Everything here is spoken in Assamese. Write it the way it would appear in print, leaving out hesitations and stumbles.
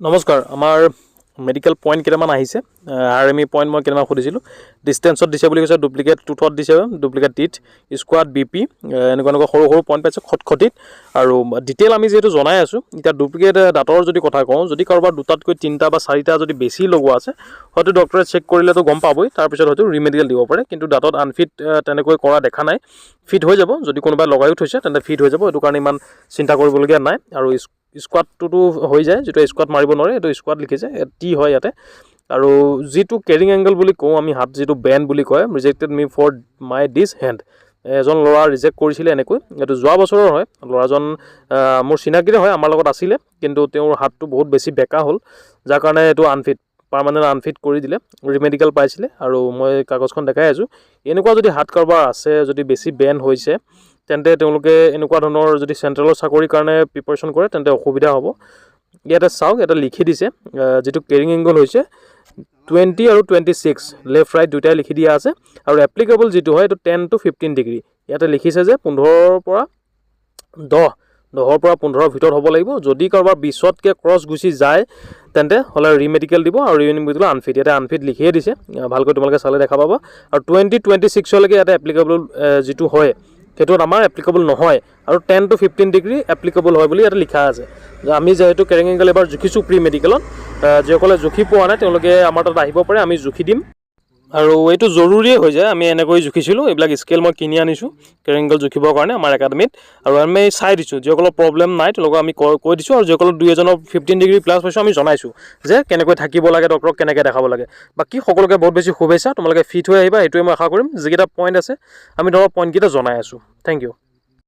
নমস্কাৰ আমাৰ মেডিকেল পইণ্ট কেইটামান আহিছে RME পইণ্ট মই কেইটামান সুধিছিলোঁ ডিষ্টেঞ্চত দিছে বুলি কৈছে ডুপ্লিকেট টুথত দিছে ডুপ্লিকেট টিথ স্কোৱাড BP এনেকুৱা সৰু সৰু পইণ্ট পাইছে খটখটিত আৰু ডিটেইল আমি যেহেতু জনাই আছোঁ এতিয়া ডুপ্লিকেট দাঁতৰ যদি কথা কওঁ যদি কাৰোবাৰ দুটাতকৈ তিনিটা বা চাৰিটা যদি বেছি লগোৱা আছে হয়তো ডক্টৰে চেক কৰিলেতো গম পাবই তাৰপিছত হয়তো ৰিমেডিকেল দিব পাৰে কিন্তু দাঁতত আনফিট তেনেকৈ কৰা দেখা নাই ফিট হৈ যাব যদি কোনোবাই লগায়ো থৈছে তেন্তে ফিট হৈ যাব এইটো কাৰণে ইমান চিন্তা কৰিবলগীয়া নাই আৰু স্কোৱাডটোতো হৈ যায় যিটো স্কোৱাড মাৰিব নোৱাৰে এইটো স্কোৱাড লিখিছে টি হয় ইয়াতে আৰু যিটো কেৰিং এংগল বুলি কওঁ আমি হাত যিটো বেণ্ড বুলি কয় rejected me for my this hand এজন ল'ৰা ৰিজেক্ট কৰিছিলে এনেকৈ এইটো যোৱা বছৰৰ হয় ল'ৰাজন মোৰ চিনাকিৰে হয় আমাৰ লগত আছিলে কিন্তু তেওঁৰ হাতটো বহুত বেছি বেকা হ'ল যাৰ কাৰণে এইটো আনফিট পাৰ্মানেণ্ট আনফিট কৰি দিলে ৰিমেডিকেল পাইছিলে আৰু মই কাগজখন দেখাই আছোঁ এনেকুৱা যদি হাত কাৰোবাৰ আছে যদি বেছি বেণ্ড হৈছে তেন্তে তেওঁলোকে এনেকুৱা ধৰণৰ যদি চেণ্ট্ৰেলৰ চাকৰিৰ কাৰণে প্ৰিপাৰেশ্যন কৰে তেন্তে অসুবিধা হ'ব ইয়াতে চাওক এটা লিখি দিছে যিটো কেৰিং এংগল হৈছে 20 আৰু 26 লেফ্ট ৰাইট দুটাই লিখি দিয়া আছে আৰু এপ্লিকেবল যিটো হয় এইটো 10 to 15 ডিগ্ৰী ইয়াতে লিখিছে যে 15ৰ পৰা 10ৰ পৰা 15ৰ ভিতৰত হ'ব লাগিব যদি কাৰোবাৰ 20তকৈ ক্ৰছ গুচি যায় তেন্তে হ'লে ৰিমেডিকেল দিব আৰু ৰিমেডিকেল আনফিট ইয়াতে আনফিট লিখিয়ে দিছে ভালকৈ তোমালোকে চালে দেখা পাবা আৰু 20-26লৈকে ইয়াতে এপ্লিকেবল যিটো হয় সেইটোত আমাৰ এপ্লিকেবল নহয় আৰু 10 to 15 ডিগ্ৰী এপ্লিকেবল হয় বুলি ইয়াতে লিখা আছে আমি যেহেতু কেৰিং এংগল এবাৰ জুখিছোঁ প্ৰি মেডিকেলত যিসকলে জুখি পোৱা নাই তেওঁলোকে আমাৰ তাত আহিব পাৰে আমি জুখি দিম আৰু এইটো জৰুৰীয়ে হৈ যায় আমি এনেকৈ জুখিছিলোঁ এইবিলাক স্কেল মই কিনি আনিছোঁ কেৰিং এংগল জুখিবৰ কাৰণে আমাৰ একাডেমীত আৰু আমি চাই দিছোঁ যিসকলৰ প্ৰব্লেম নাই তেওঁলোকক আমি কৈ দিছোঁ আৰু যিসকলৰ 2-এজনৰ 15 ডিগ্ৰী প্লাছ পাইছোঁ আমি জনাইছোঁ যে কেনেকৈ থাকিব লাগে ডক্টৰক কেনেকৈ দেখাব লাগে বাকী সকলোকে বহুত বেছি শুভেচ্ছা তোমালোকে ফিট হৈ আহিবা এইটোৱে মই আশা কৰিম যিকেইটা পইণ্ট আছে আমি ধৰক পইণ্টকেইটা জনাই আছোঁ থেংক ইউ